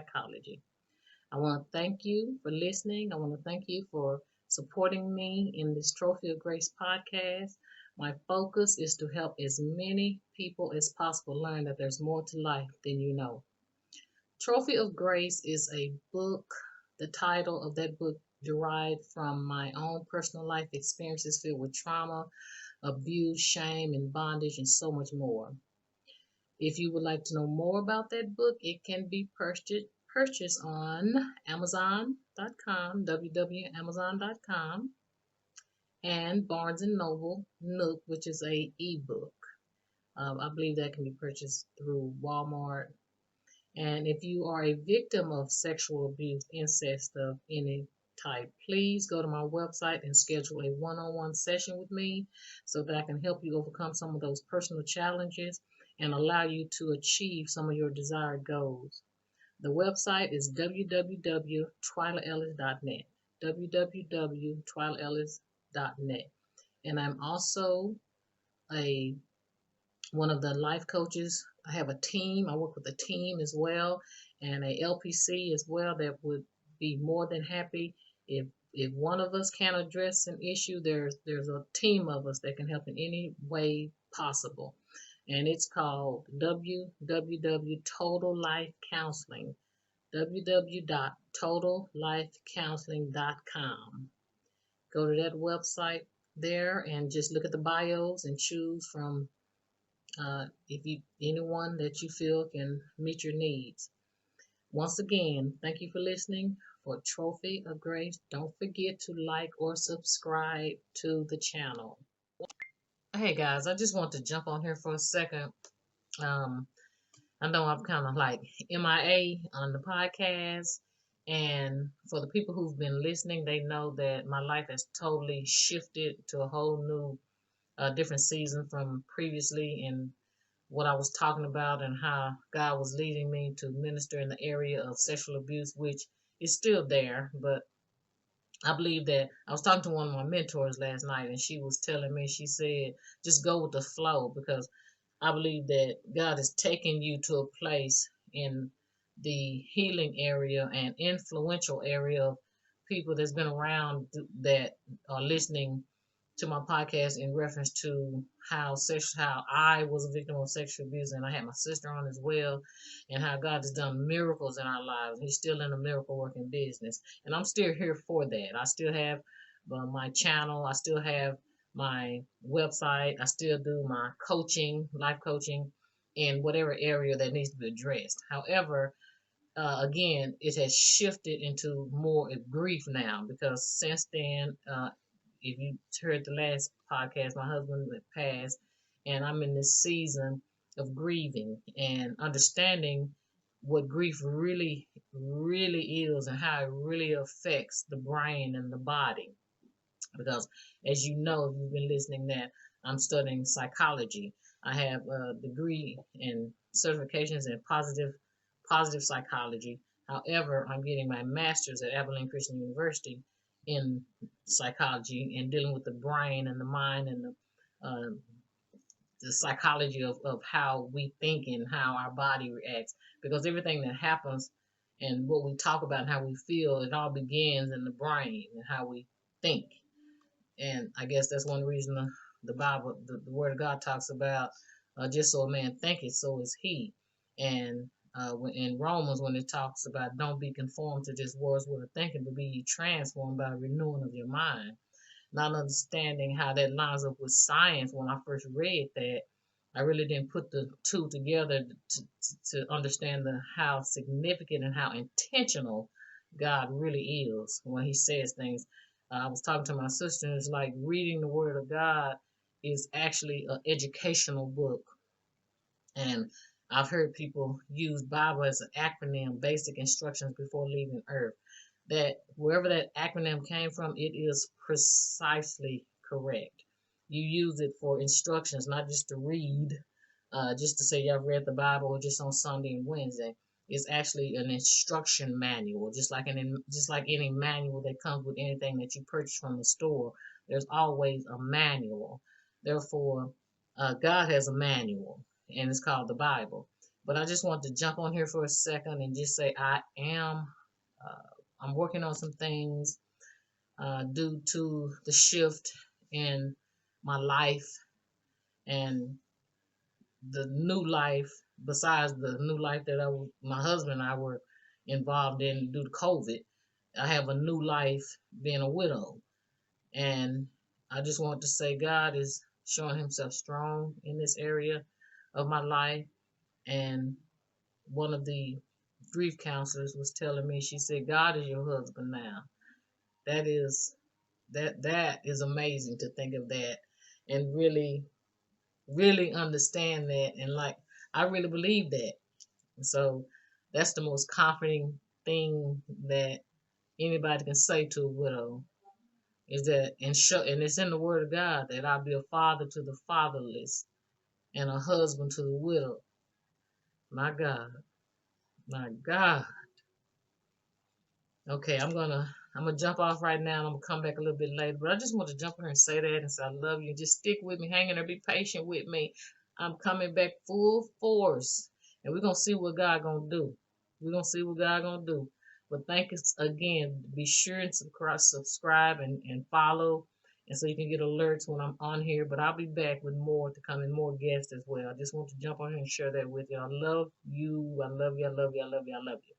psychology. I want to thank you for listening. I want to thank you for supporting me in this Trophy of Grace podcast. My focus is to help as many people as possible learn that there's more to life than you know. Trophy of Grace is a book. The title of that book derived from my own personal life experiences filled with trauma, abuse, shame, and bondage, and so much more. If you would like to know more about that book, it can be purchased on Amazon.com, www.amazon.com, and Barnes and Noble Nook, which is a ebook. I believe that can be purchased through Walmart. And if you are a victim of sexual abuse, incest of any type, please go to my website and schedule a one-on-one session with me so that I can help you overcome some of those personal challenges and allow you to achieve some of your desired goals. The website is www.twylaellis.net, www.twylaellis.net. And I'm also a one of the life coaches. I have a team. I work with a team as well, and a LPC as well that would be more than happy if one of us can't address an issue. There's a team of us that can help in any way possible, and it's called www Total Life Counseling, www.totallifecounseling.com. Go to that website there and just look at the bios and choose from if you anyone that you feel can meet your needs. Once again, thank you for listening for Trophy of Grace. Don't forget to like or subscribe to the channel. Hey guys, I just want to jump on here for a second. Um, I know I'm kind of like MIA on the podcast, and for the people who've been listening, they know that my life has totally shifted to a whole new, different season from previously, and what I was talking about and how God was leading me to minister in the area of sexual abuse, which is still there. But I believe that I was talking to one of my mentors last night, and she was telling me, she said, just go with the flow, because I believe that God is taking you to a place in the healing area and influential area of people that's been around that are listening to my podcast in reference to how I was a victim of sexual abuse, and I had my sister on as well, and how God has done miracles in our lives. He's still in the miracle working business, and I'm still here for that. I still have my channel. I still have my website. I still do my coaching, life coaching, in whatever area that needs to be addressed. However, again, it has shifted into more of grief now, because since then, if you heard the last podcast, my husband had passed, and I'm in this season of grieving and understanding what grief really, really is and how it really affects the brain and the body. Because, as you know, if you've been listening, that I'm studying psychology. I have a degree and certifications in positive psychology. However, I'm getting my master's at Abilene Christian University in psychology and dealing with the brain and the mind and uh, the psychology of how we think and how our body reacts. Because everything that happens and what we talk about and how we feel, it all begins in the brain and how we think. And I guess that's one reason the Bible, the Word of God talks about, just so a man thinketh, so is he. And in Romans, when it talks about don't be conformed to this world's way of thinking, but be ye transformed by the renewing of your mind. Not understanding how that lines up with science. When I first read that, I really didn't put the two together to understand how significant and how intentional God really is when He says things. I was talking to my sister, and it's like reading the Word of God is actually an educational book. And I've heard people use Bible as an acronym, basic instructions before leaving earth. That wherever that acronym came from, it is precisely correct. You use it for instructions, not just to read, just to say you've read the Bible or just on Sunday and Wednesday. It's actually an instruction manual, just like any manual that comes with anything that you purchase from the store. There's always a manual. Therefore, God has a manual, and it's called the Bible. But I just want to jump on here for a second and just say I'm working on some things due to the shift in my life and the new life, besides the new life that my husband and I were involved in due to COVID. I have a new life being a widow. And I just want to say God is showing himself strong in this area of my life. And one of the grief counselors was telling me, she said, God is your husband now. That is that is amazing to think of that and really understand that, and like I really believe that. So that's the most comforting thing that anybody can say to a widow, is that, and it's in the word of God, that I'll be a father to the fatherless and a husband to the widow. My God, my God. Okay, I'm gonna jump off right now, and I'm gonna come back a little bit later. But I just want to jump in here and say that and say I love you. Just stick with me, hang in there, be patient with me. I'm coming back full force, and we're gonna see what God gonna do. We're gonna see what God gonna do. But thank you again. Be sure and subscribe and follow, and so you can get alerts when I'm on here. But I'll be back with more to come and more guests as well. I just want to jump on here and share that with you. I love you. I love you. I love you. I love you. I love you.